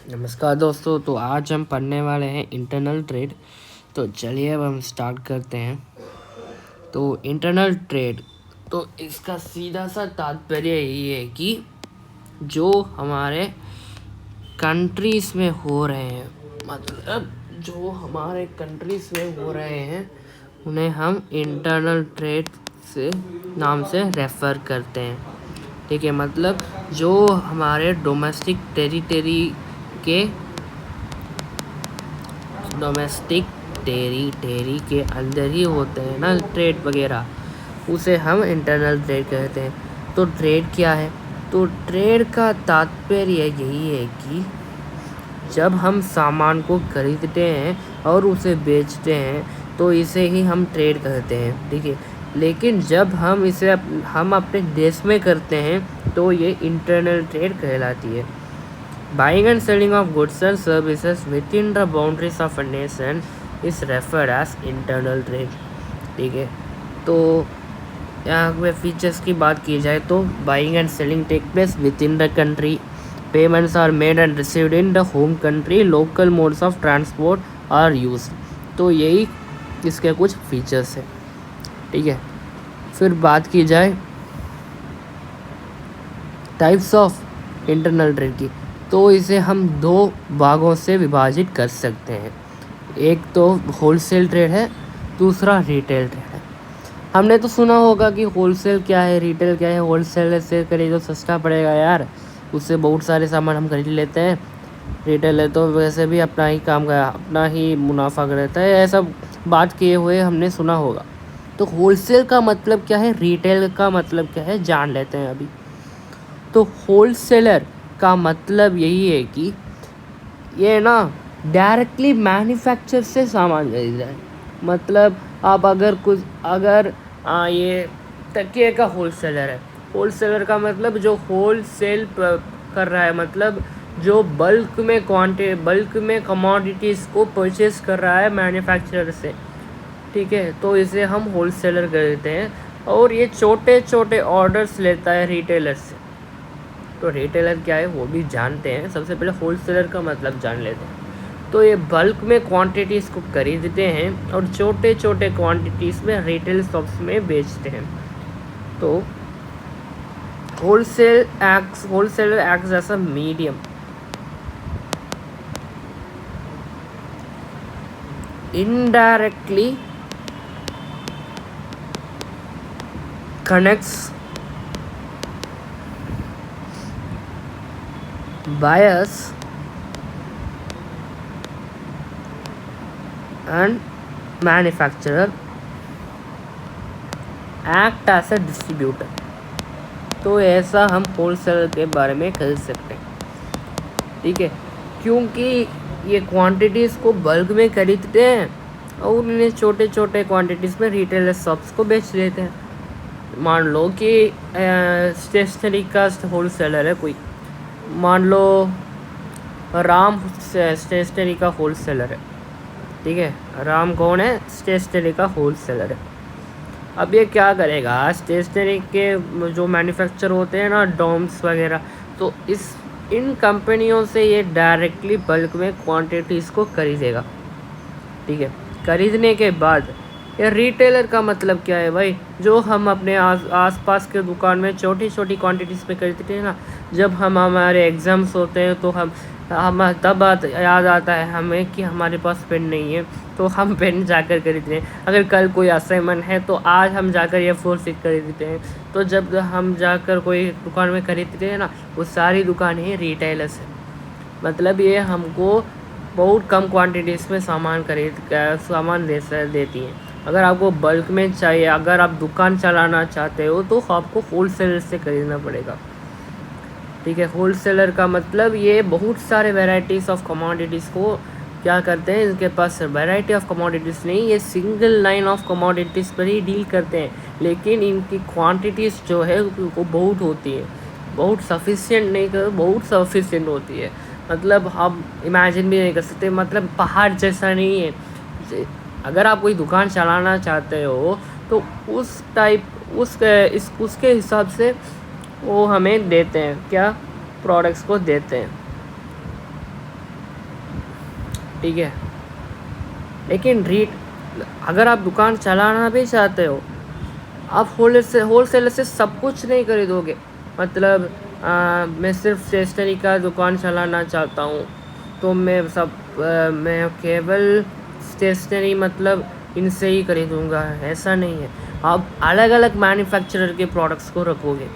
नमस्कार दोस्तों। तो आज हम पढ़ने वाले हैं इंटरनल ट्रेड। तो चलिए अब हम स्टार्ट करते हैं। तो इंटरनल ट्रेड, तो इसका सीधा सा तात्पर्य यही है कि जो हमारे कंट्रीज़ में हो रहे हैं, मतलब जो हमारे कंट्रीज़ में हो रहे हैं उन्हें हम इंटरनल ट्रेड से नाम से रेफ़र करते हैं। ठीक है, मतलब जो हमारे डोमेस्टिक टेरिटरी के अंदर ही होते हैं ना ट्रेड वगैरह, उसे हम इंटरनल ट्रेड कहते हैं। तो ट्रेड क्या है? तो ट्रेड का तात्पर्य यही है कि जब हम सामान को खरीदते हैं और उसे बेचते हैं तो इसे ही हम ट्रेड कहते हैं। ठीक है, लेकिन जब हम इसे हम अपने देश में करते हैं तो ये इंटरनल ट्रेड कहलाती है। Buying and selling of goods and services within the boundaries of a nation is referred as internal trade। ठीक है, तो यहाँ पे फीचर्स की बात की जाए तो buying and selling take place within the country, payments are made and received in the home country, local modes of transport are use. तो यही इसके कुछ फीचर्स हैं। ठीक है, फिर बात की जाए टाइप्स ऑफ इंटरनल ट्रेड की, तो इसे हम दो भागों से विभाजित कर सकते हैं। एक तो होलसेल ट्रेड है, दूसरा रिटेल ट्रेड है। हमने तो सुना होगा कि होलसेल क्या है, रिटेल क्या है। होलसेल से खरीदो सस्ता पड़ेगा यार, उससे बहुत सारे सामान हम खरीद लेते हैं। रिटेल है तो वैसे भी अपना ही काम का अपना ही मुनाफा रहता है, ऐसा बात किए हुए हमने सुना होगा। तो होलसेल का मतलब क्या है, रिटेल का मतलब क्या है, जान लेते हैं अभी। तो होलसेलर का मतलब यही है कि ये ना डायरेक्टली मैन्युफैक्चर से सामान खरीद रहा है। मतलब आप अगर ये तकिए का होलसेलर है। होलसेलर का मतलब जो होलसेल कर रहा है, मतलब जो बल्क में कमोडिटीज़ को परचेस कर रहा है मैन्युफैक्चरर से। ठीक है, तो इसे हम होलसेलर कहते हैं। और ये छोटे छोटे ऑर्डर्स लेता है रिटेलर से। तो रिटेलर क्या है वो भी जानते हैं। सबसे पहले होलसेलर का मतलब जान लेते हैं। तो ये बल्क में क्वांटिटीज़ को खरीदते हैं और छोटे छोटे क्वांटिटीज़ में रिटेल शॉप्स में बेचते हैं। तो wholesaler acts as a medium indirectly connects buyers and manufacturer act as a distributor। तो ऐसा हम होलसेलर के बारे में कह सकते हैं। ठीक है, क्योंकि ये क्वांटिटीज़ को बल्क में खरीदते हैं और उन्हें छोटे छोटे क्वांटिटीज़ में रिटेलर शॉप्स को बेच देते हैं। मान लो कि स्टेशनरी का होलसेलर है कोई, मान लो राम स्टेशनरी का होलसेलर है। ठीक है, राम कौन है? स्टेशनरी का होलसेलर है। अब ये क्या करेगा, स्टेशनरी के जो मैन्युफैक्चर होते हैं ना, डोम्स वगैरह, तो इन कंपनियों से ये डायरेक्टली बल्क में क्वांटिटीज़ को खरीदेगा। ठीक है, खरीदने के बाद ये रिटेलर का मतलब क्या है भाई, जो हम अपने आसपास के दुकान में छोटी छोटी क्वांटिटीज़ पे खरीदते हैं ना। जब हमारे एग्ज़ाम्स होते हैं तो हम तब याद आता है हमें कि हमारे पास पेन नहीं है, तो हम पेन जाकर खरीदते हैं। अगर कल कोई असाइनमेंट है तो आज हम जाकर ये 4 शीट खरीदते हैं। तो जब हम जाकर कोई दुकान में खरीदते हैं ना, वो सारी दुकानें ही रिटेलर्स है। मतलब ये हमको बहुत कम क्वांटिटीज़ में सामान देती हैं। अगर आपको बल्क में चाहिए, अगर आप दुकान चलाना चाहते हो तो आपको होलसेलर से खरीदना पड़ेगा। ठीक है, होलसेलर का मतलब ये बहुत सारे वैरायटीज़ ऑफ कमोडिटीज़ को क्या करते हैं, इनके पास वैरायटी ऑफ कमोडिटीज़ नहीं, ये सिंगल लाइन ऑफ कमोडिटीज़ पर ही डील करते हैं। लेकिन इनकी क्वांटिटीज़ जो है वो बहुत होती है, बहुत सफिशिएंट नहीं कर, बहुत सफिशिएंट होती है। मतलब हम इमेजिन भी नहीं कर सकते, मतलब पहाड़ जैसा नहीं है। अगर आप कोई दुकान चलाना चाहते हो तो उसके हिसाब से वो हमें देते हैं, क्या प्रोडक्ट्स को देते हैं। ठीक है। लेकिन अगर आप दुकान चलाना भी चाहते हो, आप होलसेलर से सब कुछ नहीं खरीदोगे। मतलब मैं सिर्फ स्टेशनरी का दुकान चलाना चाहता हूँ तो मैं केवल स्टेशनरी मतलब इनसे ही खरीदूँगा, ऐसा नहीं है। आप अलग अलग मैन्युफैक्चरर के प्रोडक्ट्स को रखोगे,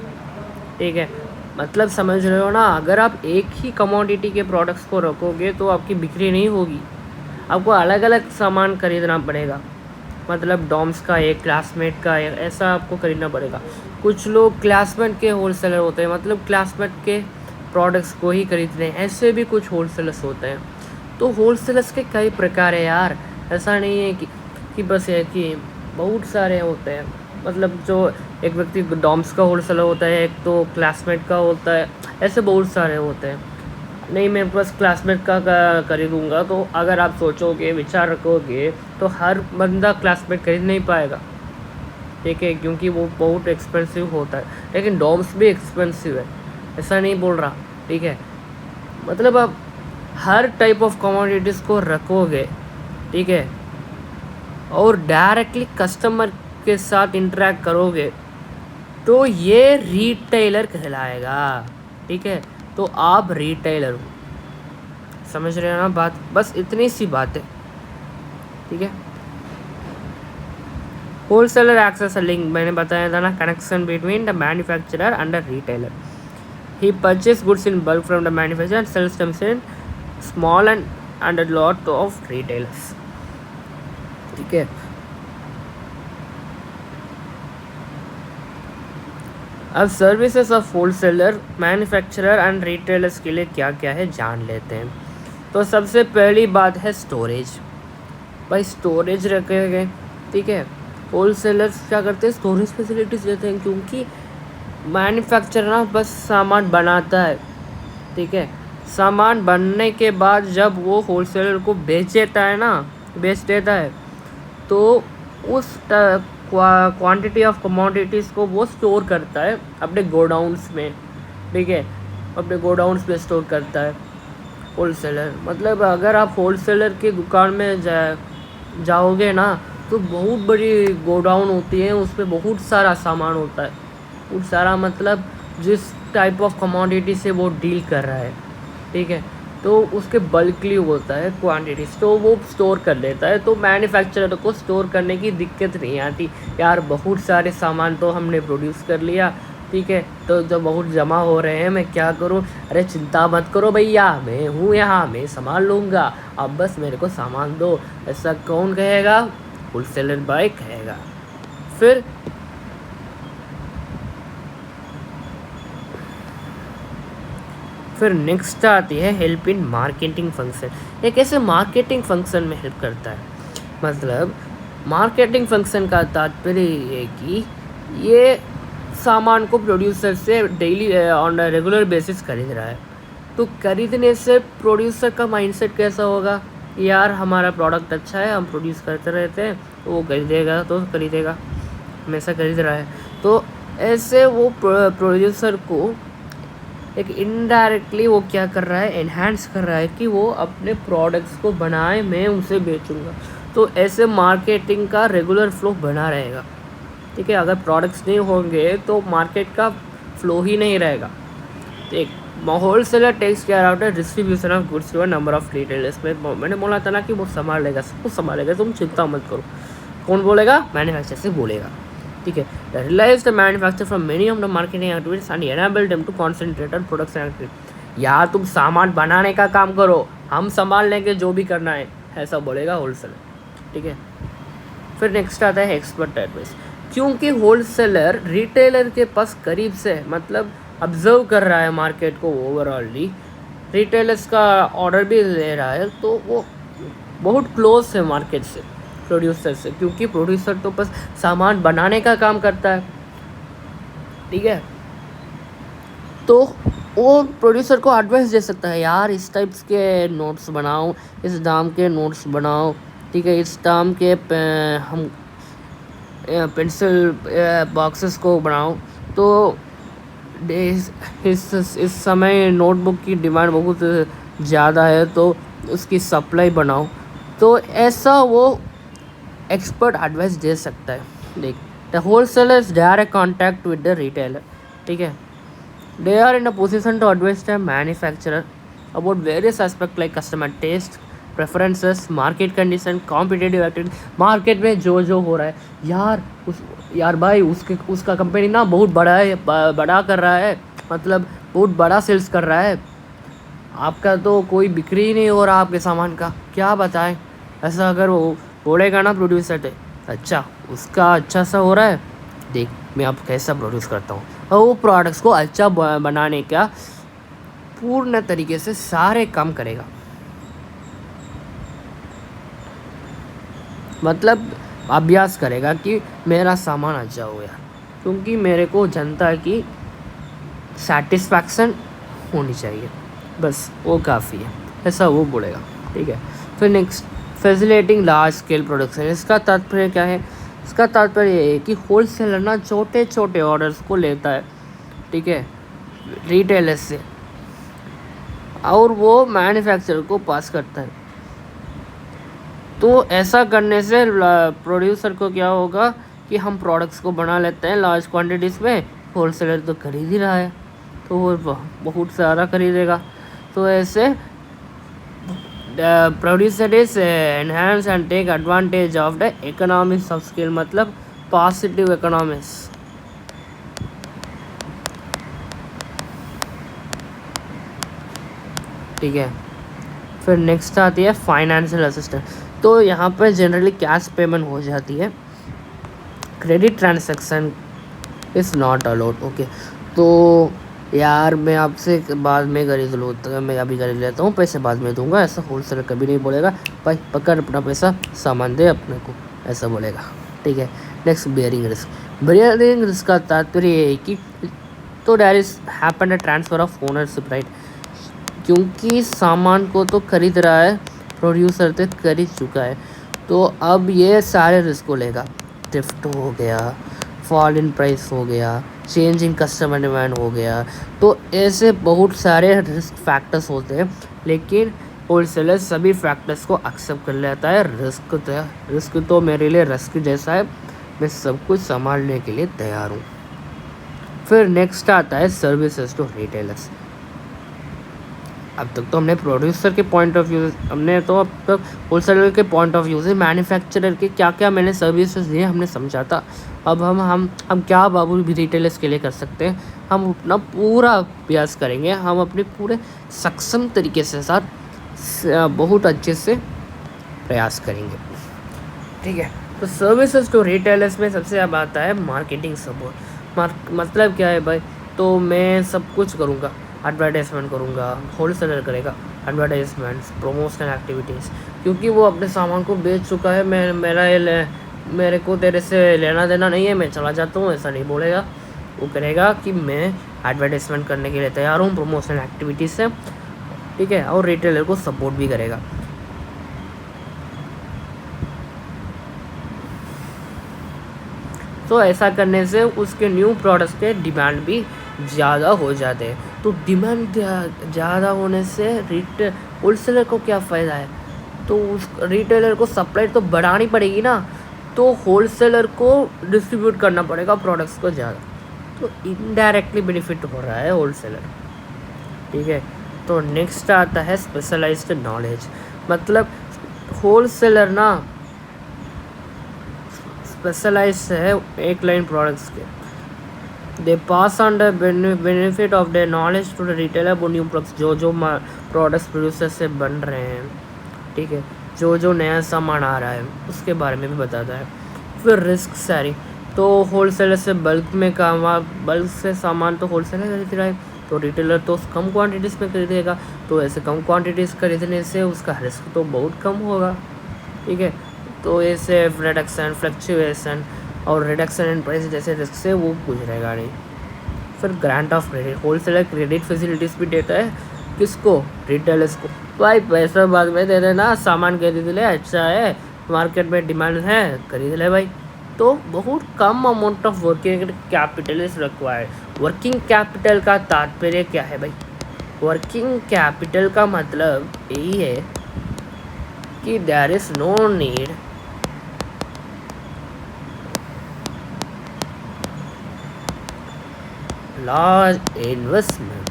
ठीक है। मतलब समझ रहे हो ना, अगर आप एक ही कमोडिटी के प्रोडक्ट्स को रखोगे तो आपकी बिक्री नहीं होगी, आपको अलग अलग सामान खरीदना पड़ेगा। मतलब डॉम्स का एक, क्लासमेट का एक, ऐसा आपको खरीदना पड़ेगा। कुछ लोग क्लासमेट के होलसेलर होते हैं, मतलब क्लासमेट के प्रोडक्ट्स को ही खरीदते हैं, ऐसे भी कुछ होलसेलर्स होते हैं। तो होलसेलर्स के कई प्रकार है यार, ऐसा नहीं है कि बस है कि बहुत सारे होते हैं। मतलब जो एक व्यक्ति डॉम्स का होलसेलर होता है, एक तो क्लासमेट का होता है, ऐसे बहुत सारे होते हैं। नहीं मैं बस क्लासमेट का खरीदूँगा, तो अगर आप सोचोगे, विचार रखोगे, तो हर बंदा क्लासमेट खरीद नहीं पाएगा, ठीक है, क्योंकि वो बहुत एक्सपेंसिव होता है। लेकिन डॉम्स भी एक्सपेंसिव है, ऐसा नहीं बोल रहा, ठीक है। मतलब आप हर टाइप ऑफ कमोडिटीज़ को रखोगे, ठीक है, और डायरेक्टली कस्टमर के साथ इंटरेक्ट करोगे, तो ये रिटेलर कहलाएगा, ठीक है। तो आप रिटेलर हो, समझ रहे हो ना बात, बस इतनी सी बात है, ठीक है। Wholesaler acts as a link, मैंने बताया था ना, connection between the manufacturer and the retailer. He purchase goods in bulk from the manufacturer and sells them in small and a lot of retailers, ठीक है। अब services of wholesaler, manufacturer and retailers के लिए क्या क्या है जान लेते हैं। तो सबसे पहली बात है स्टोरेज। भाई स्टोरेज रखेंगे, ठीक है। होलसेलर्स क्या करते हैं, स्टोरेज फैसिलिटीज़ देते हैं, क्योंकि मैन्युफैक्चरर ना बस सामान बनाता है, ठीक है। सामान बनने के बाद जब वो होलसेलर को बेच देता है, तो उस क्वांटिटी ऑफ कमोडिटीज़ को वो स्टोर करता है अपने गोडाउन्स में, ठीक है, अपने गोडाउन्स में स्टोर करता है होलसेलर। मतलब अगर आप होलसेलर की दुकान में जाओगे ना, तो बहुत बड़ी गोडाउन होती है, उसमें बहुत सारा सामान होता है। बहुत सारा मतलब जिस टाइप ऑफ कमोडिटी से वो डील कर रहा है, ठीक है, तो उसके बल्कली होता है क्वांटिटीज, तो वो स्टोर कर लेता है। तो मैन्युफैक्चरर को स्टोर करने की दिक्कत नहीं आती, यार बहुत सारे सामान तो हमने प्रोड्यूस कर लिया, ठीक है, तो जो बहुत जमा हो रहे हैं, मैं क्या करूं। अरे चिंता मत करो भैया, मैं हूँ यहाँ, मैं संभाल लूँगा, अब बस मेरे को सामान दो, ऐसा कौन कहेगा, होलसेलर बॉय कहेगा। फिर नेक्स्ट आती है हेल्प इन मार्केटिंग फंक्शन। ये कैसे मार्केटिंग फंक्शन में हेल्प करता है। मतलब मार्केटिंग फंक्शन का तात्पर्य ये है कि ये सामान को प्रोड्यूसर से डेली ऑन रेगुलर बेसिस खरीद रहा है, तो खरीदने से प्रोड्यूसर का माइंडसेट कैसा होगा, यार हमारा प्रोडक्ट अच्छा है, हम प्रोड्यूस करते रहते हैं, तो वो खरीदेगा, तो खरीदेगा, हमेशा खरीद रहा है। तो ऐसे वो प्रोड्यूसर को एक इनडायरेक्टली वो क्या कर रहा है, एनहांस कर रहा है कि वो अपने प्रोडक्ट्स को बनाए, मैं उसे बेचूंगा। तो ऐसे मार्केटिंग का रेगुलर फ्लो बना रहेगा, ठीक है। अगर प्रोडक्ट्स नहीं होंगे तो मार्केट का फ्लो ही नहीं रहेगा। एक होलसेलर टेक्स केयर आउट है distribution of goods to a number of retailers में। मैंने बोला था ना कि वो संभाल लेगा, सब कुछ संभालेगा, तुम चिंता मत करो। कौन बोलेगा, मैन्युफैक्चरर से बोलेगा, ठीक है। Relieves the manufacture from many of the marketing activities and enable them to concentrate on products activity. यार तुम सामान बनाने का काम करो, हम संभाल लेंगे जो भी करना है, ऐसा बोलेगा होलसेलर, ठीक है। फिर नेक्स्ट आता है एक्सपर्ट एडवाइस। क्योंकि होलसेलर रिटेलर के पास करीब से मतलब ऑब्जर्व कर रहा है मार्केट को ओवरऑली, रिटेलर्स का ऑर्डर भी ले रहा है, तो वो बहुत क्लोज है मार्केट से, प्रोड्यूसर से, क्योंकि प्रोड्यूसर तो बस सामान बनाने का काम करता है, ठीक है। तो वो प्रोड्यूसर को एडवाइस दे सकता है, यार इस टाइप्स के नोट्स बनाओ, इस दाम के नोट्स बनाओ, ठीक है, इस दाम के हम पेंसिल बॉक्सेस को बनाओ। तो इस समय नोटबुक की डिमांड बहुत ज़्यादा है, तो उसकी सप्लाई बनाओ, तो ऐसा वो एक्सपर्ट एडवाइस दे सकता है। देख, the wholesalers direct contact with the retailer, ठीक है, they are in a position to advise the manufacturer about various aspect like customer taste, preferences, market condition, competitive activity. Market में जो हो रहा है यार भाई, उसका कंपनी ना बहुत बड़ा है, बड़ा कर रहा है, मतलब बहुत बड़ा सेल्स कर रहा है, आपका तो कोई बिक्री ही नहीं हो रहा आपके सामान का, क्या बताएं। ऐसा अगर वो बोलेगा ना प्रोड्यूसर थे, अच्छा उसका अच्छा सा हो रहा है, देख मैं अब कैसा प्रोड्यूस करता हूँ, और वो प्रोडक्ट्स को अच्छा बनाने का पूर्ण तरीके से सारे काम करेगा। मतलब अभ्यास करेगा कि मेरा सामान अच्छा हो यार, क्योंकि मेरे को जनता की सेटिस्फैक्शन होनी चाहिए, बस वो काफ़ी है, ऐसा वो बोलेगा, ठीक है। फिर next, facilitating large scale production. इसका तात्पर्य क्या है? इसका तात्पर्य ये है कि होलसेलर ना छोटे छोटे ऑर्डर्स को लेता है, ठीक है, रिटेलर से, और वो मैन्युफैक्चरर को पास करता है। तो ऐसा करने से प्रोड्यूसर को क्या होगा कि हम प्रोडक्ट्स को बना लेते हैं लार्ज क्वांटिटीज़ में, होलसेलर तो खरीद ही रहा है, तो वो बहुत सारा खरीदेगा। तो ऐसे producer is enhance and take advantage of the economics of scale, मतलब पॉजिटिव इकोनॉमिक्स। ठीक है, फिर नेक्स्ट आती है फाइनेंशियल असिस्टेंट। तो यहाँ पर जनरली कैश पेमेंट हो जाती है, credit transaction is not allowed. Okay, तो यार मैं आपसे बाद में खरीद लूँ, तो मैं अभी खरीद लेता हूँ, पैसे बाद में दूंगा, ऐसा होलसेलर कभी नहीं बोलेगा, भाई पकड़ अपना पैसा, सामान दे अपने को, ऐसा बोलेगा, ठीक है। Next, bearing risk. Bearing risk का तात्पर्य ये है कि तो there is happen a transfer of ownership right, क्योंकि सामान को तो खरीद रहा है, प्रोड्यूसर तो खरीद चुका है, तो अब ये सारे रिस्क को लेगा। थ्रिफ्ट हो गया, फॉल इन प्राइस हो गया, चेंज इन कस्टमर डिमांड हो गया, तो ऐसे बहुत सारे रिस्क फैक्टर्स होते हैं, लेकिन होलसेलर सभी फैक्टर्स को एक्सेप्ट कर लेता है। रिस्क तो मेरे लिए रिस्क जैसा है, मैं सब कुछ संभालने के लिए तैयार हूँ। फिर नेक्स्ट आता है सर्विसेज टू रिटेलर्स। अब तक तो हमने प्रोड्यूसर के पॉइंट ऑफ व्यू, हमने तो अब तक होलसेलर के पॉइंट ऑफ व्यू से मैन्युफैक्चरर के क्या क्या मैंने सर्विसेज दिए हमने समझा था। अब हम क्या बाबू भी रिटेलर्स के लिए कर सकते हैं, हम अपना पूरा अभ्यास करेंगे, हम अपने पूरे सक्षम तरीके से साथ बहुत अच्छे से प्रयास करेंगे, ठीक है। तो सर्विसेज टू रिटेलर्स में सबसे अब आता है मार्केटिंग सपोर्ट। मतलब क्या है भाई, तो मैं सब कुछ करूँगा, एडवर्टाइजमेंट करूँगा, होलसेलर करेगा एडवर्टाइजमेंट्स, प्रमोशन एक्टिविटीज़, क्योंकि वो अपने सामान को बेच चुका है, मेरे को तेरे से लेना देना नहीं है, मैं चला जाता हूँ, ऐसा नहीं बोलेगा। वो करेगा कि मैं एडवर्टाइजमेंट करने के लिए तैयार हूँ, प्रमोशन एक्टिविटीज़ से, ठीक है, और रिटेलर को सपोर्ट भी करेगा। तो ऐसा करने से उसके न्यू प्रोडक्ट्स के डिमांड भी ज़्यादा हो जाते हैं। तो डिमांड ज़्यादा होने से होलसेलर को क्या फ़ायदा है, तो उस रिटेलर को सप्लाई तो बढ़ानी पड़ेगी ना, तो होलसेलर को डिस्ट्रीब्यूट करना पड़ेगा प्रोडक्ट्स को ज़्यादा, तो इनडायरेक्टली बेनिफिट हो रहा है होलसेलर, ठीक है। तो नेक्स्ट आता है स्पेशलाइज्ड नॉलेज। मतलब होलसेलर ना स्पेशलाइज्ड है एक लाइन प्रोडक्ट्स के, they pass on the benefit of the knowledge to the retailer वो न्यू प्रोडक्ट्स जो प्रोडक्ट्स प्रोड्यूसर से बन रहे हैं, ठीक है, जो नया सामान आ रहा है उसके बारे में भी बताता है। फिर रिस्क शेयरिंग, तो होलसेलर से बल्क से सामान तो होलसेलर खरीद रहा है, तो रिटेलर तो कम क्वांटिटीज़ में खरीदेगा, तो ऐसे कम क्वांटिटीज़ खरीदने से उसका रिस्क तो बहुत कम होगा, ठीक है। तो ऐसे रिडक्शन, फ्लक्चुएसन और रिडक्शन इन प्राइस जैसे रिस्क से वो गुजरेगा नहीं। फिर grant of credit, wholesaler credit facilities भी देता है, किसको? रिटेलर्स को। भाई पैसा बाद में दे देना, सामान खरीद ले, अच्छा है, मार्केट में डिमांड है, खरीद ले भाई। तो बहुत कम amount of working capital is required. Working capital का तात्पर्य क्या है भाई? वर्किंग कैपिटल का मतलब यही है कि there is no need large investment.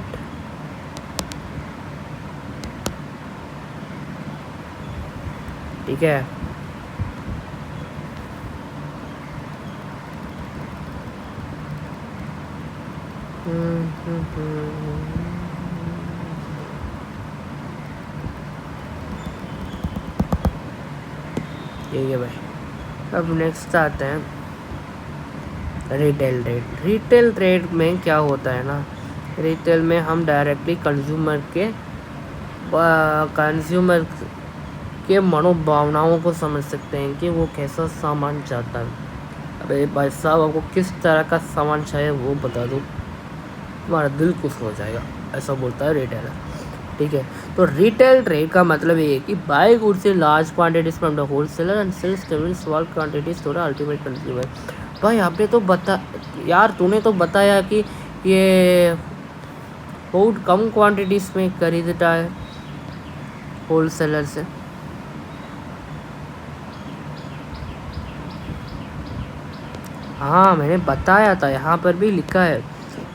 ठीक है, ठीक है भाई। अब नेक्स्ट आते हैं रिटेल ट्रेड। रिटेल ट्रेड में क्या होता है ना, रिटेल में हम डायरेक्टली कंज्यूमर के मनोभावनाओं को समझ सकते हैं कि वो कैसा सामान चाहता है। अरे भाई साहब, आपको किस तरह का सामान चाहिए वो बता दो, तुम्हारा दिल खुश हो जाएगा, ऐसा बोलता है रिटेलर। ठीक है, तो रिटेल ट्रेड का मतलब ये है कि buy goods in large quantities from the wholesaler and sells in small quantities to the ultimate consumer. भाई आपने तो तूने तो बताया कि ये बहुत कम क्वांटिटीज में खरीदता है होलसेलर से। हाँ मैंने बताया था, यहाँ पर भी लिखा है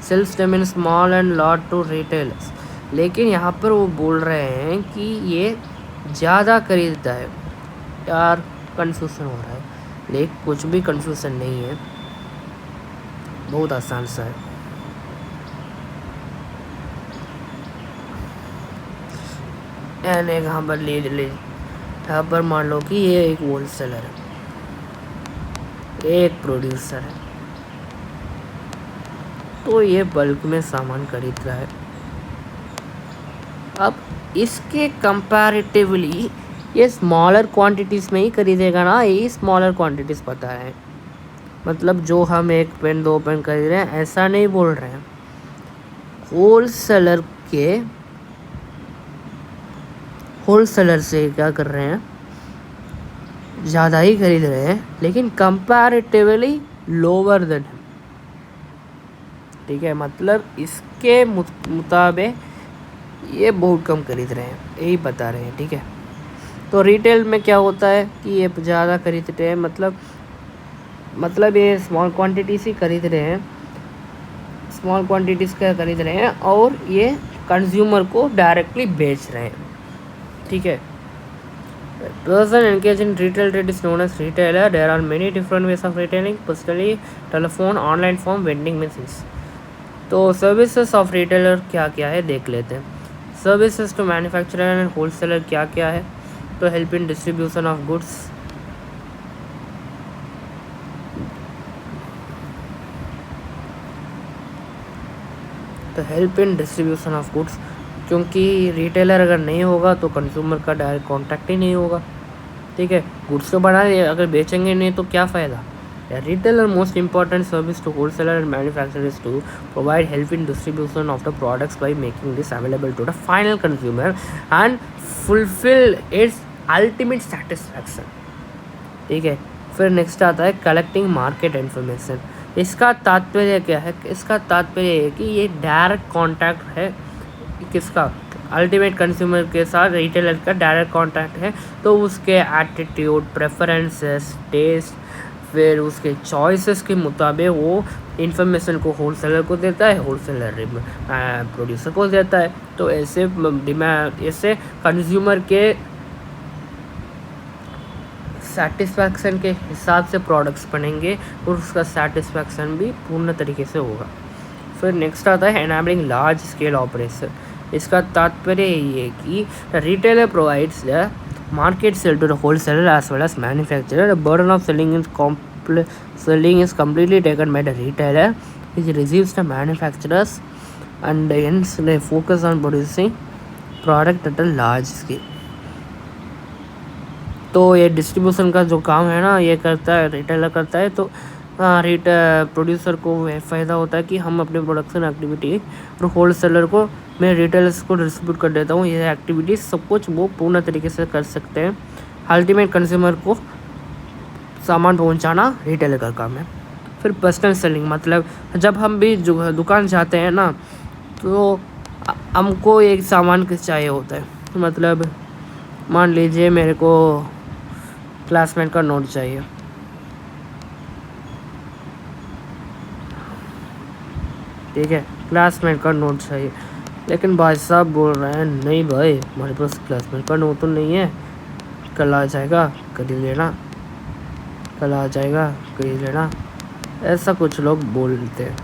sells in small and lot to retailers, लेकिन यहाँ पर वो बोल रहे हैं कि ये ज़्यादा खरीदता है। यार कंफ्यूजन हो रहा है, लेकिन कुछ भी कंफ्यूजन नहीं है, बहुत आसान सा है। एंड एक यहाँ पर ले यहाँ पर मान लो कि ये एक होलसेलर है, एक प्रोड्यूसर है, तो ये बल्क में सामान खरीद रहा है। अब इसके कंपैरेटिवली ये स्मॉलर क्वांटिटीज़ में ही खरीदेगा ना, ये स्मॉलर क्वांटिटीज़ पता है, मतलब जो हम एक पेन 2 पेन खरीद रहे हैं ऐसा नहीं बोल रहे हैं। होलसेलर से क्या कर रहे हैं, ज़्यादा ही खरीद रहे हैं, लेकिन कंपैरेटिवली लोअर देन। ठीक है, मतलब इसके मुताबिक ये बहुत कम खरीद रहे हैं, यही बता रहे हैं। ठीक है, तो रिटेल में क्या होता है कि ये ज़्यादा खरीदते हैं, मतलब ये स्मॉल क्वांटिटीज़ ही खरीद रहे हैं, स्मॉल क्वांटिटीज़ का खरीद रहे हैं और ये कंज्यूमर को डायरेक्टली बेच रहे हैं। ठीक है, person engaged in retail trade is known as retailer. There are many different ways of retailing: personally, telephone, online form, vending machines. तो सर्विसेज ऑफ रिटेलर क्या क्या है देख लेते हैं। Services to manufacturer and wholesaler क्या क्या है, तो help in distribution of goods, क्योंकि रिटेलर अगर नहीं होगा तो कंज्यूमर का डायरेक्ट कांटेक्ट ही नहीं होगा। ठीक है, गुड्स तो बना रहे, अगर बेचेंगे नहीं तो क्या फ़ायदा। Retailer most important service to wholesaler and manufacturers to provide help in distribution of the products by making this available to the final consumer and fulfil its ultimate satisfaction. ठीक है, फिर नेक्स्ट आता है कलेक्टिंग मार्केट इन्फॉर्मेशन। इसका तात्पर्य क्या है, इसका तात्पर्य है कि ये डायरेक्ट कॉन्टैक्ट है किसका, अल्टीमेट कंज्यूमर के साथ रिटेलर का डायरेक्ट कांटेक्ट है, तो उसके एटीट्यूड, प्रेफरेंसेस, टेस्ट, फिर उसके चॉइसेस के मुताबिक वो इन्फॉर्मेशन को होलसेलर को देता है, होलसेलर प्रोड्यूसर को देता है। तो ऐसे कंज्यूमर के सेटिस्फैक्शन के हिसाब से प्रोडक्ट्स बनेंगे और उसका सेटिस्फैक्शन भी पूर्ण तरीके से होगा। फिर नेक्स्ट आता है एनेबलिंग लार्ज स्केल ऑपरेशन। इसका तात्पर्य ये है कि retailer provides the market sale to the wholesaler as well as manufacturer. The burden of selling is completely taken by the retailer, which receives the manufacturers and hence they focus on producing product at a large scale. तो ये distribution का जो काम है ना ये करता है रिटेलर करता है, तो प्रोड्यूसर को फ़ायदा होता है कि हम अपने प्रोडक्शन एक्टिविटी और होलसेलर को, मैं रिटेलर्स को डिस्ट्रीब्यूट कर देता हूँ, ये एक्टिविटीज़ सब कुछ वो पूर्ण तरीके से कर सकते हैं। अल्टीमेट कंज्यूमर को सामान पहुँचाना रिटेलर का काम है। फिर पर्सनल सेलिंग, मतलब जब हम भी दुकान जाते हैं ना तो हमको एक सामान चाहिए होता है, मतलब मान लीजिए मेरे को क्लासमेट का नोट चाहिए, ठीक है, क्लासमेट का नोट चाहिए, लेकिन भाई साहब बोल रहे हैं नहीं भाई हमारे पास क्लासमेट का नोट तो नहीं है, कल आ जाएगा कल ही लेना, कल आ जाएगा कल ही लेना, ऐसा कुछ लोग बोलते हैं।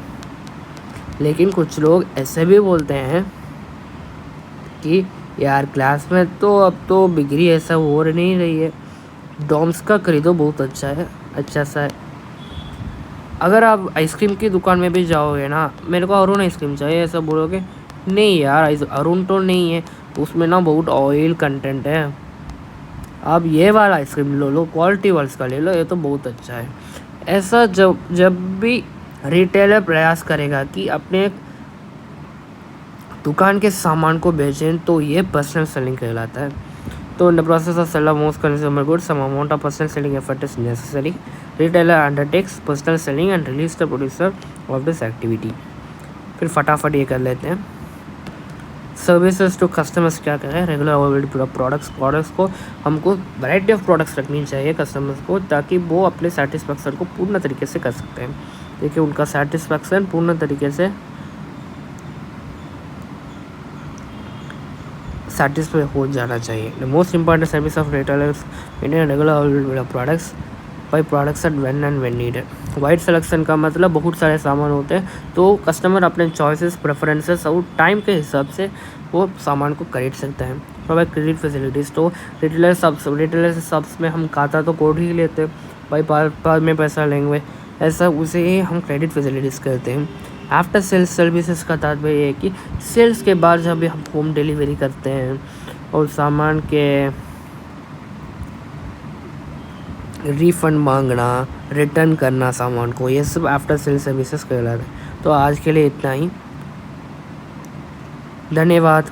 लेकिन कुछ लोग ऐसे भी बोलते हैं कि यार क्लास में तो अब तो बिक्री ऐसा हो नहीं रही है, डॉम्स का खरीदो बहुत अच्छा है, अच्छा सा है। अगर आप आइसक्रीम की दुकान में भी जाओगे ना, मेरे को अरुण आइसक्रीम चाहिए ऐसा बोलोगे, नहीं यार अरुण तो नहीं है, उसमें ना बहुत ऑयल कंटेंट है, आप ये वाला आइसक्रीम लो क्वालिटी वाल्स का ले लो, ये तो बहुत अच्छा है। ऐसा जब भी रिटेलर प्रयास करेगा कि अपने दुकान के सामान को बेचें तो ये पर्सनल सेलिंग कहलाता है। तो in the process of sale most consumer goods some amount of personal selling effort is necessary, retailer undertakes personal selling and release the producer of this activity. फिर फटाफट ये कर लेते हैं, सर्विसेज टू कस्टमर्स क्या करें, रेगुलर अवेलेबिलिटी प्रोडक्ट्स को हमको वैरायटी ऑफ प्रोडक्ट्स रखनी चाहिए कस्टमर्स को, ताकि वो अपने सेटिस्फैक्शन को पूर्ण तरीके से कर सकते हैं। देखिए उनका सेटिस्फैक्शन पूर्ण तरीके से सेटिस्फाई हो जाना चाहिए। The most important service of retailers in regular availability products by products at when and when needed. Wide selection का मतलब बहुत सारे सामान होते हैं, तो कस्टमर अपने चॉइसेस प्रेफरेंसेस और टाइम के हिसाब से वो सामान को खरीद सकते हैं। प्रोवाइड क्रेडिट फैसिलिटीज़, तो रिटेलर सब्स में हम खाता तो कोड ही लेते हैं भाई, बाद में पैसा लेंगे, ऐसा उसे ही हम क्रेडिट फैसिलिटीज़ करते हैं। आफ्टर सेल्स सर्विसेज का तात्पर्य ये है कि सेल्स के बाद जब भी हम होम डिलीवरी करते हैं और सामान के रिफ़ंड मांगना, रिटर्न करना सामान को, ये सब आफ्टर सेल सर्विसेज कहलाते हैं। तो आज के लिए इतना ही, धन्यवाद।